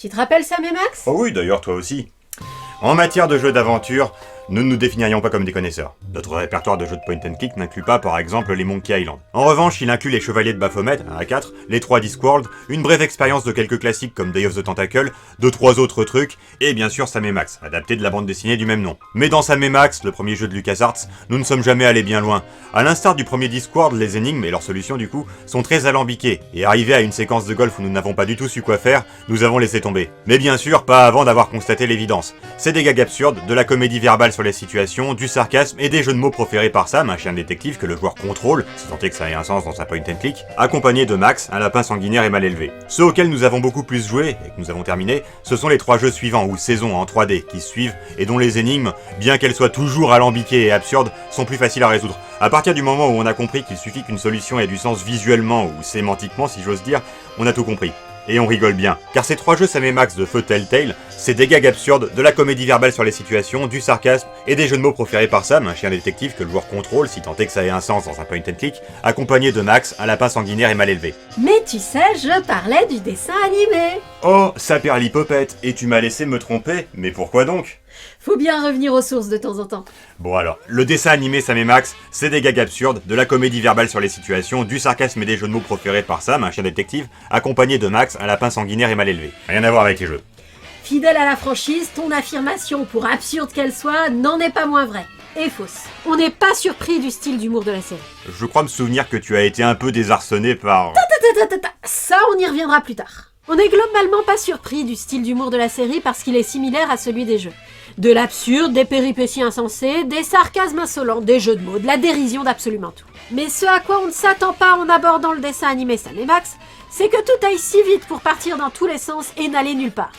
Tu te rappelles Sam et Max? Oh oui, d'ailleurs toi aussi. En matière de jeux d'aventure, nous ne nous définirions pas comme des connaisseurs. Notre répertoire de jeux de point and click n'inclut pas par exemple les Monkey Island. En revanche, il inclut les Chevaliers de Baphomet, 1 à 4, les 3 Discworld, une brève expérience de quelques classiques comme Day of the Tentacle, 2-3 autres trucs, et bien sûr Sam et Max, adapté de la bande dessinée du même nom. Mais dans Sam et Max, le premier jeu de LucasArts, nous ne sommes jamais allés bien loin. À l'instar du premier Discworld, les énigmes et leurs solutions du coup sont très alambiquées, et arrivé à une séquence de golf où nous n'avons pas du tout su quoi faire, nous avons laissé tomber. Mais bien sûr, pas avant d'avoir constaté l'évidence. C'est des gags absurdes, de la comédie verbale sur les situations, du sarcasme et des jeux de mots proférés par Sam, un chien détective que le joueur contrôle, si tant est que ça ait un sens dans sa point and click, accompagné de Max, un lapin sanguinaire et mal élevé. Ceux auxquels nous avons beaucoup plus joué, et que nous avons terminé, ce sont les 3 jeux suivants, ou saisons en 3D, qui suivent, et dont les énigmes, bien qu'elles soient toujours alambiquées et absurdes, sont plus faciles à résoudre. À partir du moment où on a compris qu'il suffit qu'une solution ait du sens visuellement, ou sémantiquement si j'ose dire, on a tout compris. Et on rigole bien, car ces 3 jeux Sam et Max de feu Telltale, c'est des gags absurdes, de la comédie verbale sur les situations, du sarcasme et des jeux de mots proférés par Sam, un chien détective que le joueur contrôle si tant est que ça ait un sens dans un point and click, accompagné de Max, un lapin sanguinaire et mal élevé. Mais tu sais, je parlais du dessin animé. Oh, ça perd l'hypopète, et tu m'as laissé me tromper, mais pourquoi donc? Faut bien revenir aux sources de temps en temps. Bon alors, le dessin animé Sam et Max, c'est des gags absurdes, de la comédie verbale sur les situations, du sarcasme et des jeux de mots proférés par Sam, un chien détective, accompagné de Max, un lapin sanguinaire et mal élevé. Rien à voir avec les jeux. Fidèle à la franchise, ton affirmation, pour absurde qu'elle soit, n'en est pas moins vraie. Et fausse. On n'est pas surpris du style d'humour de la série. Je crois me souvenir que tu as été un peu désarçonné par... Ça, on y reviendra plus tard. On est globalement pas surpris du style d'humour de la série parce qu'il est similaire à celui des jeux. De l'absurde, des péripéties insensées, des sarcasmes insolents, des jeux de mots, de la dérision d'absolument tout. Mais ce à quoi on ne s'attend pas en abordant le dessin animé Sam et Max, c'est que tout aille si vite pour partir dans tous les sens et n'aller nulle part.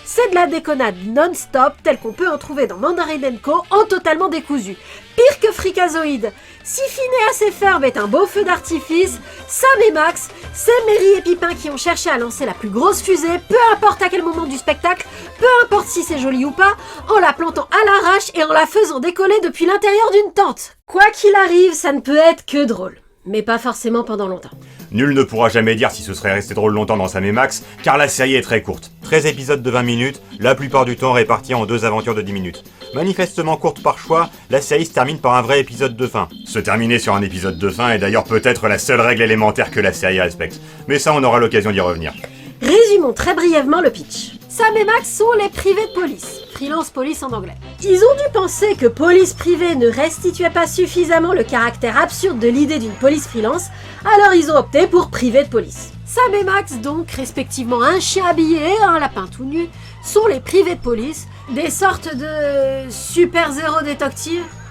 C'est de la déconnade non-stop, telle qu'on peut en trouver dans Mandarin & Co, en totalement décousu. Pire que Freakazoid. Si Phineas et Ferb est un beau feu d'artifice, Sam et Max, c'est Mary et Pipin qui ont cherché à lancer la plus grosse fusée, peu importe à quel moment du spectacle, peu importe si c'est joli ou pas, en la plantant à l'arrache et en la faisant décoller depuis l'intérieur d'une tente. Quoi qu'il arrive, ça ne peut être que drôle. Mais pas forcément pendant longtemps. Nul ne pourra jamais dire si ce serait resté drôle longtemps dans Sam et Max, car la série est très courte. 13 épisodes de 20 minutes, la plupart du temps répartis en 2 aventures de 10 minutes. Manifestement courte par choix, la série se termine par un vrai épisode de fin. Se terminer sur un épisode de fin est d'ailleurs peut-être la seule règle élémentaire que la série respecte. Mais ça, on aura l'occasion d'y revenir. Résumons très brièvement le pitch. Sam et Max sont les privés de police, freelance police en anglais. Ils ont dû penser que police privée ne restituait pas suffisamment le caractère absurde de l'idée d'une police freelance, alors ils ont opté pour privé de police. Sam et Max, donc, respectivement un chien habillé et un lapin tout nu, sont les privés de police, des sortes de super-zéro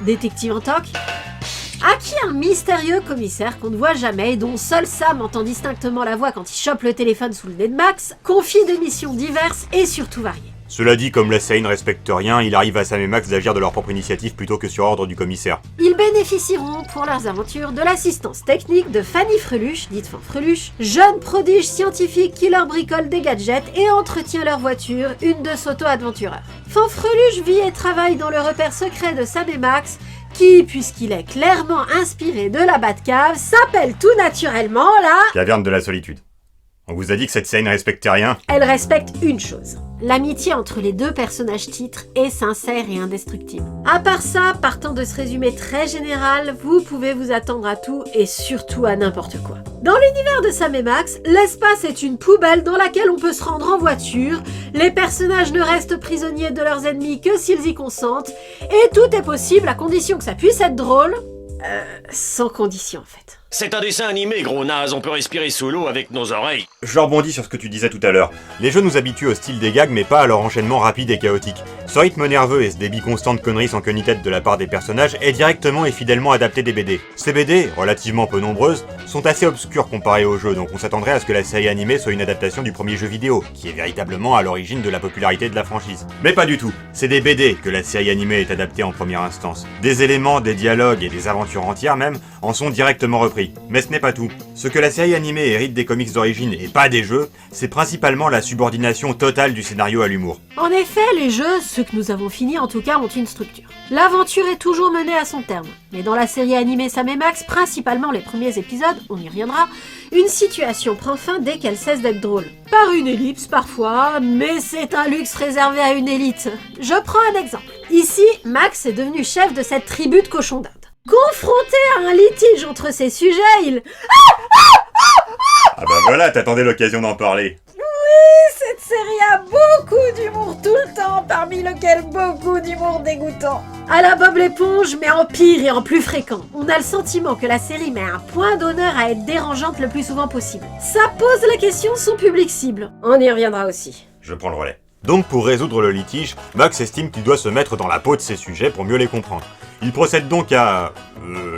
détectives en toc, à qui un mystérieux commissaire qu'on ne voit jamais et dont seul Sam entend distinctement la voix quand il chope le téléphone sous le nez de Max, confie des missions diverses et surtout variées. Cela dit, comme la série ne respecte rien, il arrive à Sam et Max d'agir de leur propre initiative plutôt que sur ordre du commissaire. Ils bénéficieront pour leurs aventures de l'assistance technique de Fanny Freluche, dite Fanfreluche, jeune prodige scientifique qui leur bricole des gadgets et entretient leur voiture, une de s'auto-aventureurs. Fanfreluche vit et travaille dans le repère secret de Sam et Max, qui, puisqu'il est clairement inspiré de la Batcave, s'appelle tout naturellement la... Caverne de la solitude. On vous a dit que cette série ne respectait rien? Elle respecte une chose. L'amitié entre les 2 personnages titres est sincère et indestructible. À part ça, partant de ce résumé très général, vous pouvez vous attendre à tout et surtout à n'importe quoi. Dans l'univers de Sam et Max, l'espace est une poubelle dans laquelle on peut se rendre en voiture, les personnages ne restent prisonniers de leurs ennemis que s'ils y consentent, et tout est possible à condition que ça puisse être drôle, sans condition en fait. C'est un dessin animé, gros naze, on peut respirer sous l'eau avec nos oreilles. Je rebondis sur ce que tu disais tout à l'heure. Les jeux nous habituent au style des gags mais pas à leur enchaînement rapide et chaotique. Ce rythme nerveux et ce débit constant de conneries sans queue ni tête de la part des personnages est directement et fidèlement adapté des BD. Ces BD, relativement peu nombreuses, sont assez obscures comparées aux jeux, donc on s'attendrait à ce que la série animée soit une adaptation du premier jeu vidéo, qui est véritablement à l'origine de la popularité de la franchise. Mais pas du tout, c'est des BD que la série animée est adaptée en première instance. Des éléments, des dialogues et des aventures entières même en sont directement repris. Mais ce n'est pas tout. Ce que la série animée hérite des comics d'origine et pas des jeux, c'est principalement la subordination totale du scénario à l'humour. En effet, les jeux, ceux que nous avons finis en tout cas, ont une structure. L'aventure est toujours menée à son terme. Mais dans la série animée Sam et Max, principalement les premiers épisodes, on y reviendra, une situation prend fin dès qu'elle cesse d'être drôle. Par une ellipse parfois, mais c'est un luxe réservé à une élite. Je prends un exemple. Ici, Max est devenu chef de cette tribu de cochons d'Inde. Confronté à un litige entre ses sujets, il... Ah bah voilà, t'attendais l'occasion d'en parler. Cette série a beaucoup d'humour tout le temps, parmi lequel beaucoup d'humour dégoûtant. À la Bob l'éponge, mais en pire et en plus fréquent. On a le sentiment que la série met un point d'honneur à être dérangeante le plus souvent possible. Ça pose la question de son public cible. On y reviendra aussi. Je prends le relais. Donc pour résoudre le litige, Max estime qu'il doit se mettre dans la peau de ses sujets pour mieux les comprendre. Il procède donc à...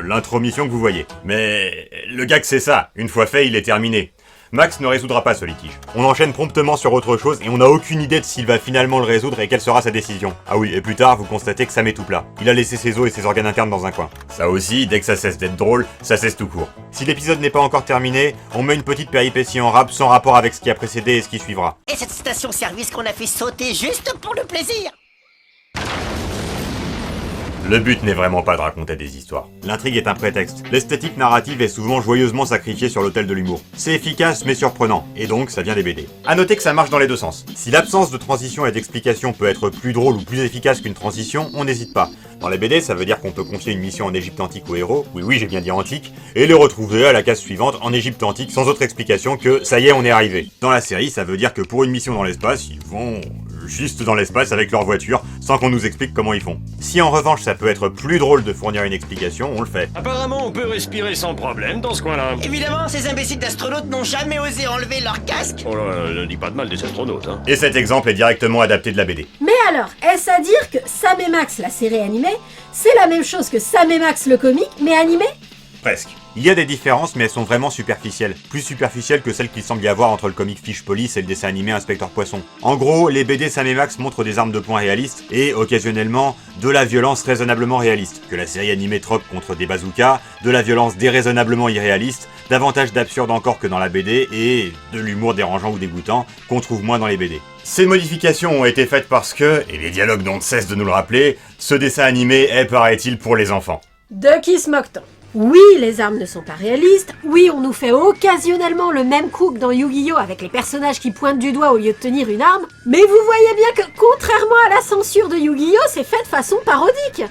l'intromission que vous voyez. Mais le gag c'est ça, une fois fait, il est terminé. Max ne résoudra pas ce litige. On enchaîne promptement sur autre chose et on n'a aucune idée de s'il va finalement le résoudre et quelle sera sa décision. Ah oui, et plus tard, vous constatez que Sam est tout plat. Il a laissé ses os et ses organes internes dans un coin. Ça aussi, dès que ça cesse d'être drôle, ça cesse tout court. Si l'épisode n'est pas encore terminé, on met une petite péripétie en rap sans rapport avec ce qui a précédé et ce qui suivra. Et cette station-service qu'on a fait sauter juste pour le plaisir. Le but n'est vraiment pas de raconter des histoires. L'intrigue est un prétexte. L'esthétique narrative est souvent joyeusement sacrifiée sur l'autel de l'humour. C'est efficace mais surprenant, et donc ça vient des BD. A noter que ça marche dans les deux sens. Si l'absence de transition et d'explication peut être plus drôle ou plus efficace qu'une transition, on n'hésite pas. Dans les BD, ça veut dire qu'on peut confier une mission en Égypte antique au héros, oui j'ai bien dit antique, et les retrouver à la case suivante en Égypte antique sans autre explication que ça y est on est arrivé. Dans la série, ça veut dire que pour une mission dans l'espace, ils vont... juste dans l'espace avec leur voiture, sans qu'on nous explique comment ils font. Si en revanche ça peut être plus drôle de fournir une explication, on le fait. Apparemment, on peut respirer sans problème dans ce coin-là. Évidemment, ces imbéciles d'astronautes n'ont jamais osé enlever leur casque. Oh là, ne dis pas de mal des astronautes, hein. Et cet exemple est directement adapté de la BD. Mais alors, est-ce à dire que Sam et Max, la série animée, c'est la même chose que Sam et Max le comique, mais animé? Presque. Il y a des différences, mais elles sont vraiment superficielles. Plus superficielles que celles qu'il semble y avoir entre le comic Fish Police et le dessin animé Inspecteur Poisson. En gros, les BD Sam et Max montrent des armes de poing réalistes, et, occasionnellement, de la violence raisonnablement réaliste, que la série animée troque contre des bazookas, de la violence déraisonnablement irréaliste, davantage d'absurde encore que dans la BD, et de l'humour dérangeant ou dégoûtant, qu'on trouve moins dans les BD. Ces modifications ont été faites parce que, et les dialogues n'ont de cesse de nous le rappeler, ce dessin animé est, paraît-il, pour les enfants. De qui se moque-t-on? Oui, les armes ne sont pas réalistes, oui, on nous fait occasionnellement le même coup que dans Yu-Gi-Oh! Avec les personnages qui pointent du doigt au lieu de tenir une arme, mais vous voyez bien que, contrairement à la censure de Yu-Gi-Oh! C'est fait de façon parodique.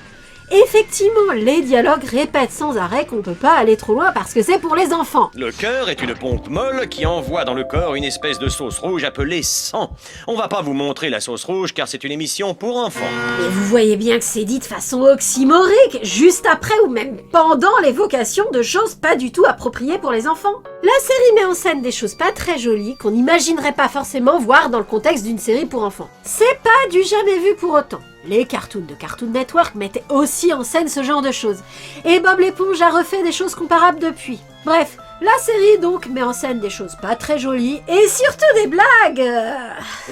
Effectivement, les dialogues répètent sans arrêt qu'on peut pas aller trop loin parce que c'est pour les enfants. Le cœur est une pompe molle qui envoie dans le corps une espèce de sauce rouge appelée sang. On va pas vous montrer la sauce rouge car c'est une émission pour enfants. Mais vous voyez bien que c'est dit de façon oxymorique, juste après ou même pendant l'évocation de choses pas du tout appropriées pour les enfants. La série met en scène des choses pas très jolies qu'on n'imaginerait pas forcément voir dans le contexte d'une série pour enfants. C'est pas du jamais vu pour autant. Les cartoons de Cartoon Network mettaient aussi en scène ce genre de choses. Et Bob l'éponge a refait des choses comparables depuis. Bref, la série donc met en scène des choses pas très jolies et surtout des blagues.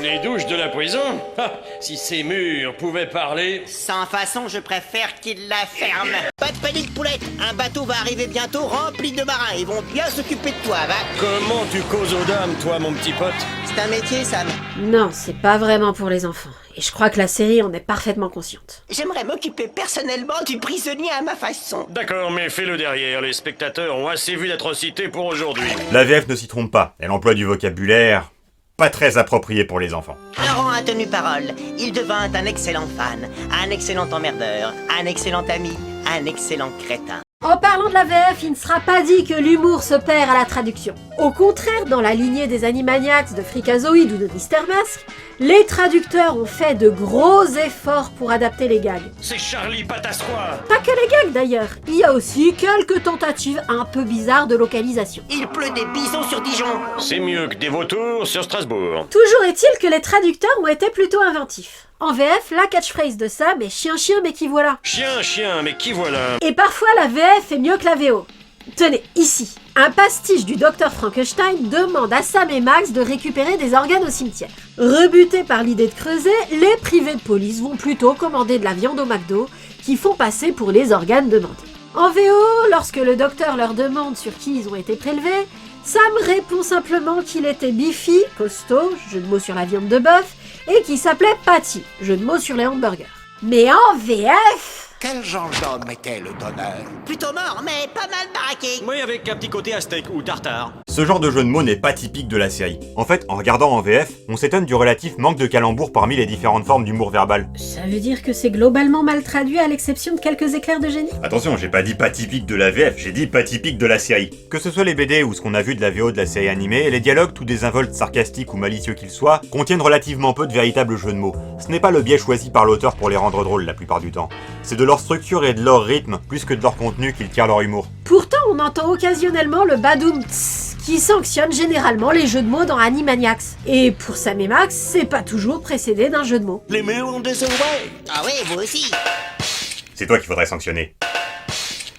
Les douches de la prison? Ah, si ces murs pouvaient parler... Sans façon, je préfère qu'ils la ferment. Pas de panique, poulette. Un bateau va arriver bientôt rempli de marins. Ils vont bien s'occuper de toi, va. Comment tu causes aux dames, toi, mon petit pote? C'est un métier, Sam. Non, c'est pas vraiment pour les enfants. Et je crois que la série en est parfaitement consciente. J'aimerais m'occuper personnellement du prisonnier à ma façon. D'accord, mais fais-le derrière. Les spectateurs ont assez vu d'atrocités pour aujourd'hui. La VF ne s'y trompe pas, elle emploie du vocabulaire pas très approprié pour les enfants. Laurent a tenu parole. Il devint un excellent fan, un excellent emmerdeur, un excellent ami, un excellent crétin. En parlant de la VF, il ne sera pas dit que l'humour se perd à la traduction. Au contraire, dans la lignée des Animaniacs, de Freakazoid ou de Mr. Mask, les traducteurs ont fait de gros efforts pour adapter les gags. C'est Charlie Patassois. Pas que les gags d'ailleurs, il y a aussi quelques tentatives un peu bizarres de localisation. Il pleut des bisons sur Dijon. C'est mieux que des vautours sur Strasbourg. Toujours est-il que les traducteurs ont été plutôt inventifs. En VF, la catchphrase de Sam est chien chien mais qui voilà. Chien, chien, mais qui voilà? Et parfois la VF est mieux que la VO. Tenez, ici, un pastiche du Dr Frankenstein demande à Sam et Max de récupérer des organes au cimetière. Rebutés par l'idée de creuser, les privés de police vont plutôt commander de la viande au McDo, qui font passer pour les organes demandés. En VO, lorsque le docteur leur demande sur qui ils ont été prélevés, Sam répond simplement qu'il était Biffy, costaud, jeu de mots sur la viande de bœuf, et qu'il s'appelait Patty, jeu de mots sur les hamburgers. Mais en VF... Quel genre d'homme était le donneur? Plutôt mort, mais pas mal baraqué. Oui, avec un petit côté aztèque ou tartare. Ce genre de jeu de mots n'est pas typique de la série. En fait, en regardant en VF, on s'étonne du relatif manque de calembour parmi les différentes formes d'humour verbal. Ça veut dire que c'est globalement mal traduit à l'exception de quelques éclairs de génie? Attention, j'ai pas dit pas typique de la VF, j'ai dit pas typique de la série. Que ce soit les BD ou ce qu'on a vu de la VO de la série animée, les dialogues, tout désinvoltes, sarcastiques ou malicieux qu'ils soient, contiennent relativement peu de véritables jeux de mots. Ce n'est pas le biais choisi par l'auteur pour les rendre drôles la plupart du temps. C'est de leur structure et de leur rythme, plus que de leur contenu, qu'ils tirent leur humour. Pourtant, on entend occasionnellement le badoum tss, qui sanctionne généralement les jeux de mots dans Animaniacs. Et pour Sam et Max, c'est pas toujours précédé d'un jeu de mots. Les murs ont des oreilles. Ah oui, vous aussi. C'est toi qu'il faudrait sanctionner.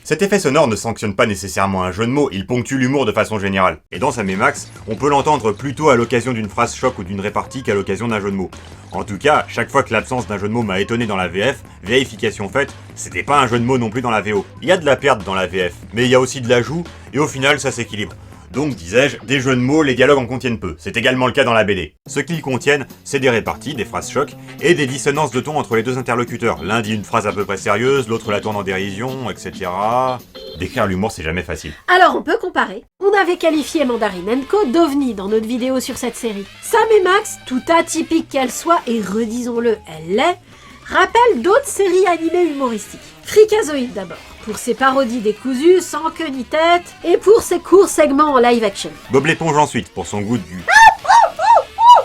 Cet effet sonore ne sanctionne pas nécessairement un jeu de mots, il ponctue l'humour de façon générale. Et dans Sam et Max, on peut l'entendre plutôt à l'occasion d'une phrase choc ou d'une répartie qu'à l'occasion d'un jeu de mots. En tout cas, chaque fois que l'absence d'un jeu de mots m'a étonné dans la VF, vérification faite, c'était pas un jeu de mots non plus dans la VO. Il y a de la perte dans la VF, mais il y a aussi de l'ajout, et au final ça s'équilibre. Donc, disais-je, des jeux de mots, les dialogues en contiennent peu. C'est également le cas dans la BD. Ce qu'ils contiennent, c'est des réparties, des phrases chocs, et des dissonances de ton entre les deux interlocuteurs. L'un dit une phrase à peu près sérieuse, l'autre la tourne en dérision, etc. Décrire l'humour, c'est jamais facile. Alors on peut comparer. On avait qualifié Mandarine & Co d'ovni dans notre vidéo sur cette série. Sam et Max, tout atypique qu'elle soit, et redisons-le, elle l'est, rappellent d'autres séries animées humoristiques. Freakazoid d'abord, pour ses parodies décousues, sans queue ni tête, et pour ses courts segments en live action. Bob l'éponge ensuite, pour son goût du...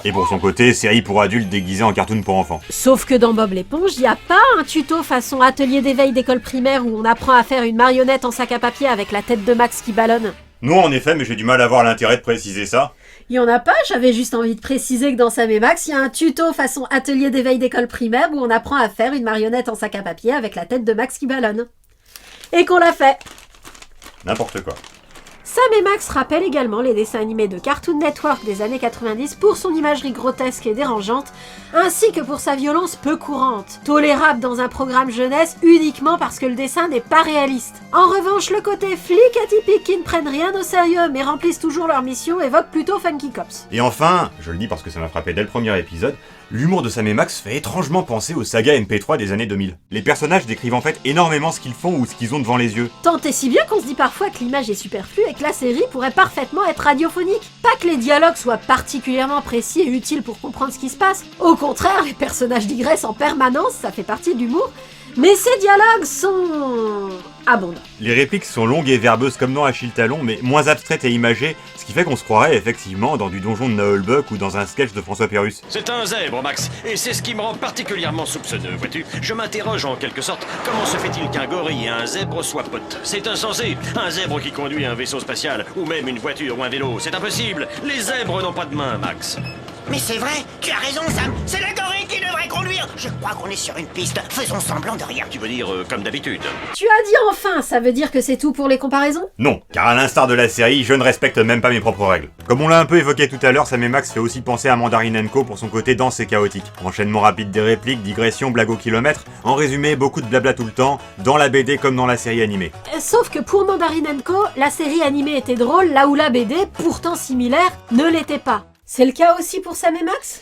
Et pour son côté, série pour adultes déguisée en cartoon pour enfants. Sauf que dans Bob l'éponge, y a pas un tuto façon atelier d'éveil d'école primaire où on apprend à faire une marionnette en sac à papier avec la tête de Max qui ballonne. Non, en effet, mais j'ai du mal à voir l'intérêt de préciser ça. Y en a pas, j'avais juste envie de préciser que dans Sam et Max, y a un tuto façon atelier d'éveil d'école primaire où on apprend à faire une marionnette en sac à papier avec la tête de Max qui ballonne. Et qu'on l'a fait. N'importe quoi. Sam et Max rappellent également les dessins animés de Cartoon Network des années 90 pour son imagerie grotesque et dérangeante, ainsi que pour sa violence peu courante, tolérable dans un programme jeunesse uniquement parce que le dessin n'est pas réaliste. En revanche, le côté flic atypique qui ne prennent rien au sérieux mais remplissent toujours leur mission évoque plutôt Funky Cops. Et enfin, je le dis parce que ça m'a frappé dès le premier épisode, l'humour de Sam et Max fait étrangement penser aux sagas MP3 des années 2000. Les personnages décrivent en fait énormément ce qu'ils font ou ce qu'ils ont devant les yeux. Tant et si bien qu'on se dit parfois que l'image est superflue et que la série pourrait parfaitement être radiophonique. Pas que les dialogues soient particulièrement précis et utiles pour comprendre ce qui se passe. Au contraire, les personnages digressent en permanence, ça fait partie de l'humour. Mais ces dialogues sont... abondants. Les répliques sont longues et verbeuses comme dans Achille Talon, mais moins abstraites et imagées, ce qui fait qu'on se croirait effectivement dans du donjon de Naolbuck ou dans un sketch de François Pérus. C'est un zèbre, Max, et c'est ce qui me rend particulièrement soupçonneux, vois-tu. Je m'interroge en quelque sorte, comment se fait-il qu'un gorille et un zèbre soient potes? C'est insensé. Un zèbre qui conduit un vaisseau spatial, ou même une voiture ou un vélo, c'est impossible. Les zèbres n'ont pas de main, Max. Mais c'est vrai, tu as raison, Sam. C'est la gorille qui devrait conduire. Je crois qu'on est sur une piste. Faisons semblant de rien. Tu veux dire comme d'habitude? Tu as dit enfin, ça veut dire que c'est tout pour les comparaisons? Non, car à l'instar de la série, je ne respecte même pas mes propres règles. Comme on l'a un peu évoqué tout à l'heure, Sam et Max fait aussi penser à Mandarine & Co pour son côté dense et chaotique. Enchaînement rapide des répliques, digressions, blagues au kilomètre, en résumé, beaucoup de blabla tout le temps, dans la BD comme dans la série animée. Sauf que pour Mandarine & Co, la série animée était drôle là où la BD, pourtant similaire, ne l'était pas. C'est le cas aussi pour Sam et Max?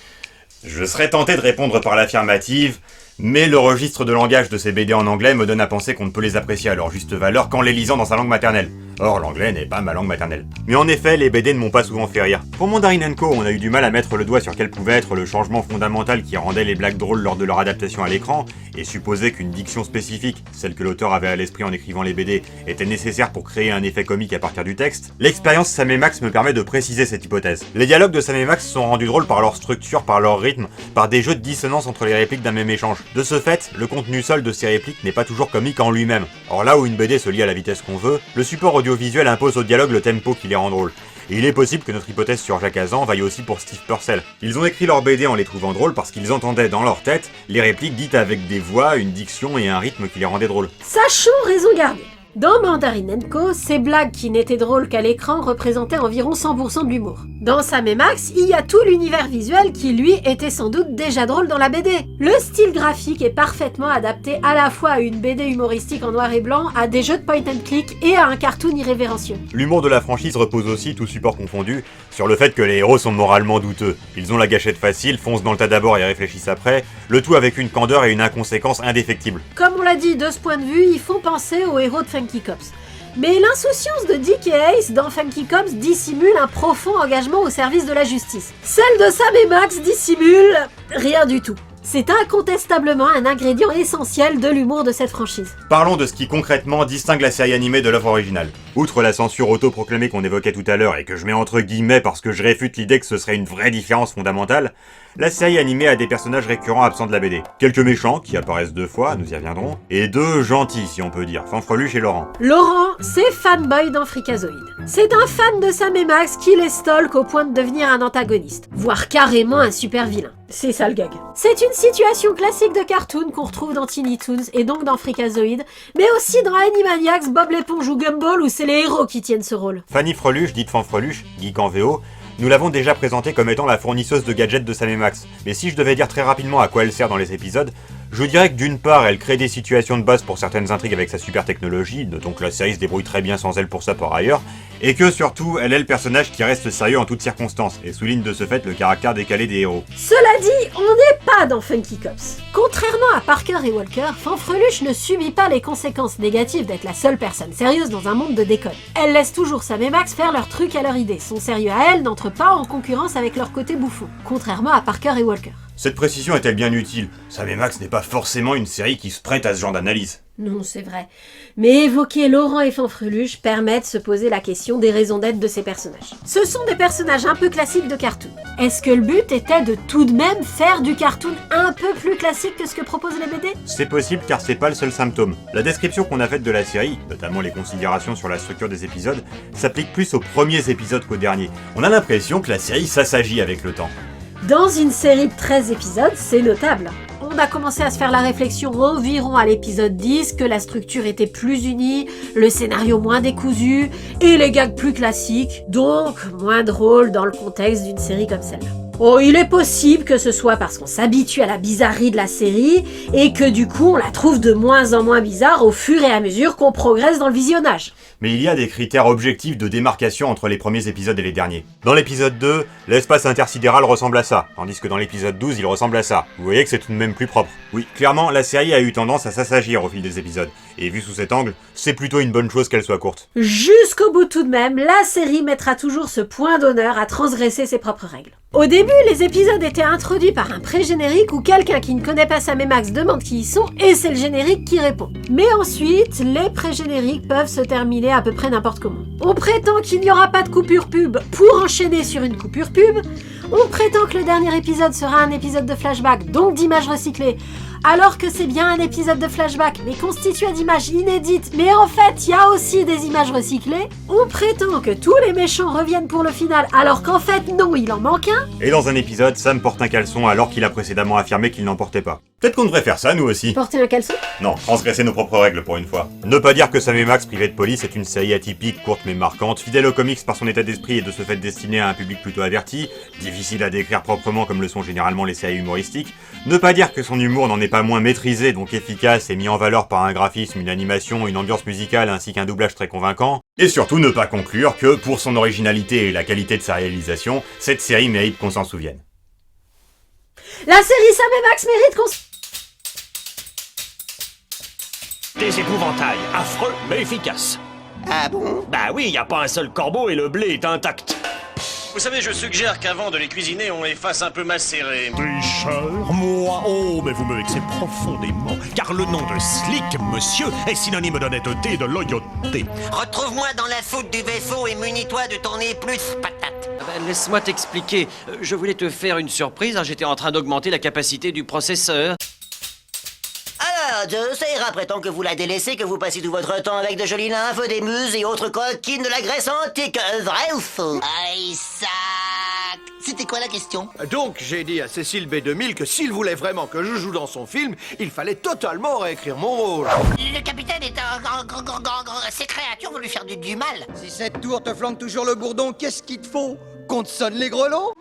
Je serais tenté de répondre par l'affirmative, mais le registre de langage de ces BD en anglais me donne à penser qu'on ne peut les apprécier à leur juste valeur qu'en les lisant dans sa langue maternelle. Or, l'anglais n'est pas ma langue maternelle. Mais en effet, les BD ne m'ont pas souvent fait rire. Pour Mandarine & Co, on a eu du mal à mettre le doigt sur quel pouvait être le changement fondamental qui rendait les blagues drôles lors de leur adaptation à l'écran, et supposer qu'une diction spécifique, celle que l'auteur avait à l'esprit en écrivant les BD, était nécessaire pour créer un effet comique à partir du texte. L'expérience Sam et Max me permet de préciser cette hypothèse. Les dialogues de Sam et Max sont rendus drôles par leur structure, par leur rythme, par des jeux de dissonance entre les répliques d'un même échange. De ce fait, le contenu seul de ces répliques n'est pas toujours comique en lui-même. Or là où une BD se lit à la vitesse qu'on veut, le support audiovisuel impose au dialogue le tempo qui les rend drôles. Et il est possible que notre hypothèse sur Jacques Hazan vaille aussi pour Steve Purcell. Ils ont écrit leur BD en les trouvant drôles parce qu'ils entendaient dans leur tête les répliques dites avec des voix, une diction et un rythme qui les rendaient drôles. Sachons raison garder. Dans Mandarin & Co, ces blagues qui n'étaient drôles qu'à l'écran représentaient environ 100% de l'humour. Dans Sam et Max, il y a tout l'univers visuel qui, lui, était sans doute déjà drôle dans la BD. Le style graphique est parfaitement adapté à la fois à une BD humoristique en noir et blanc, à des jeux de point and click et à un cartoon irrévérencieux. L'humour de la franchise repose aussi, tout support confondu, sur le fait que les héros sont moralement douteux. Ils ont la gâchette facile, foncent dans le tas d'abord et réfléchissent après, le tout avec une candeur et une inconséquence indéfectibles. Comme on l'a dit, de ce point de vue, ils font penser aux héros de Funky Cops. Mais l'insouciance de Dick et Ace dans Funky Cops dissimule un profond engagement au service de la justice. Celle de Sam et Max dissimule rien du tout. C'est incontestablement un ingrédient essentiel de l'humour de cette franchise. Parlons de ce qui concrètement distingue la série animée de l'œuvre originale. Outre la censure autoproclamée qu'on évoquait tout à l'heure et que je mets entre guillemets parce que je réfute l'idée que ce serait une vraie différence fondamentale, la série animée a des personnages récurrents absents de la BD. Quelques méchants, qui apparaissent 2 fois, nous y reviendrons, et 2 gentils si on peut dire, Fanfreluche et Laurent. Laurent, c'est fanboy dans Freakazoid. C'est un fan de Sam et Max qui les stalk au point de devenir un antagoniste, voire carrément un super vilain. C'est ça le gag. C'est une situation classique de cartoon qu'on retrouve dans Tiny Toons et donc dans Freakazoid, mais aussi dans Animaniacs, Bob l'éponge ou Gumball où c'est les héros qui tiennent ce rôle. Fanny Freluche, dite Fanfreluche, geek en VO, nous l'avons déjà présentée comme étant la fournisseuse de gadgets de Sam et Max, mais si je devais dire très rapidement à quoi elle sert dans les épisodes, je dirais que d'une part, elle crée des situations de base pour certaines intrigues avec sa super technologie, notons que la série se débrouille très bien sans elle pour ça par ailleurs, et que surtout, elle est le personnage qui reste sérieux en toutes circonstances, et souligne de ce fait le caractère décalé des héros. Cela dit, on n'est pas dans Funky Cops. Contrairement à Parker et Walker, Fanfreluche ne subit pas les conséquences négatives d'être la seule personne sérieuse dans un monde de déconne. Elle laisse toujours Sam et Max faire leur truc à leur idée. Son sérieux à elle n'entre pas en concurrence avec leur côté bouffon, contrairement à Parker et Walker. Cette précision est-elle bien utile? Sam et Max n'est pas forcément une série qui se prête à ce genre d'analyse. Non, c'est vrai. Mais évoquer Laurent et Fanfreluche permet de se poser la question des raisons d'être de ces personnages. Ce sont des personnages un peu classiques de cartoon. Est-ce que le but était de tout de même faire du cartoon un peu plus classique que ce que proposent les BD? C'est possible car c'est pas le seul symptôme. La description qu'on a faite de la série, notamment les considérations sur la structure des épisodes, s'applique plus aux premiers épisodes qu'aux derniers. On a l'impression que la série s'assagit avec le temps. Dans une série de 13 épisodes, c'est notable. On a commencé à se faire la réflexion environ à l'épisode 10 que la structure était plus unie, le scénario moins décousu et les gags plus classiques, donc moins drôles dans le contexte d'une série comme celle-là. Oh, il est possible que ce soit parce qu'on s'habitue à la bizarrerie de la série et que du coup on la trouve de moins en moins bizarre au fur et à mesure qu'on progresse dans le visionnage. Mais il y a des critères objectifs de démarcation entre les premiers épisodes et les derniers. Dans l'épisode 2, l'espace intersidéral ressemble à ça, tandis que dans l'épisode 12, il ressemble à ça. Vous voyez que c'est tout de même plus propre. Oui, clairement, la série a eu tendance à s'assagir au fil des épisodes. Et vu sous cet angle, c'est plutôt une bonne chose qu'elle soit courte. Jusqu'au bout tout de même, la série mettra toujours ce point d'honneur à transgresser ses propres règles. Au début, les épisodes étaient introduits par un pré-générique où quelqu'un qui ne connaît pas Sam et Max demande qui ils sont et c'est le générique qui répond. Mais ensuite, les pré-génériques peuvent se terminer à peu près n'importe comment. On prétend qu'il n'y aura pas de coupure pub pour enchaîner sur une coupure pub. On prétend que le dernier épisode sera un épisode de flashback, donc d'images recyclées, alors que c'est bien un épisode de flashback, mais constitué d'images inédites, mais en fait, il y a aussi des images recyclées. On prétend que tous les méchants reviennent pour le final, alors qu'en fait, non, il en manque un. Et dans un épisode, Sam porte un caleçon alors qu'il a précédemment affirmé qu'il n'en portait pas. Peut-être qu'on devrait faire ça, nous aussi. Porter un caleçon? Non, transgresser nos propres règles pour une fois. Ne pas dire que Sam et Max Privé de police est une série atypique, courte mais marquante, fidèle aux comics par son état d'esprit et de ce fait destinée à un public plutôt averti, difficile à décrire proprement comme le sont généralement les séries humoristiques. Ne pas dire que son humour n'en est pas moins maîtrisé, donc efficace et mis en valeur par un graphisme, une animation, une ambiance musicale ainsi qu'un doublage très convaincant. Et surtout ne pas conclure que, pour son originalité et la qualité de sa réalisation, cette série mérite qu'on s'en souvienne. La série Sam et Max mérite qu'on Des épouvantails, affreux mais efficaces. Ah bon? Bah oui, y a pas un seul corbeau et le blé est intact. Vous savez, je suggère qu'avant de les cuisiner, on les fasse un peu macérer. Tricheur, moi? Oh, mais vous me vexez profondément, car le nom de Slick, monsieur, est synonyme d'honnêteté et de loyauté. Retrouve-moi dans la soute du vaisseau et munis-toi de ton nez plus patate. Laisse-moi t'expliquer. Je voulais te faire une surprise, hein. J'étais en train d'augmenter la capacité du processeur. Alors, ça ira prétend que vous la délaissez, que vous passez tout votre temps avec de jolies nymphes, des muses et autres coquines de la Grèce antique. Vrai ou faux? Isaac, c'était quoi la question? Donc j'ai dit à Cécile B2000 que s'il voulait vraiment que je joue dans son film, il fallait totalement réécrire mon rôle. Le capitaine est ces créatures vont lui faire du mal. Si cette tour te flanque toujours le bourdon, qu'est-ce qu'il te faut? Qu'on te sonne les grelots?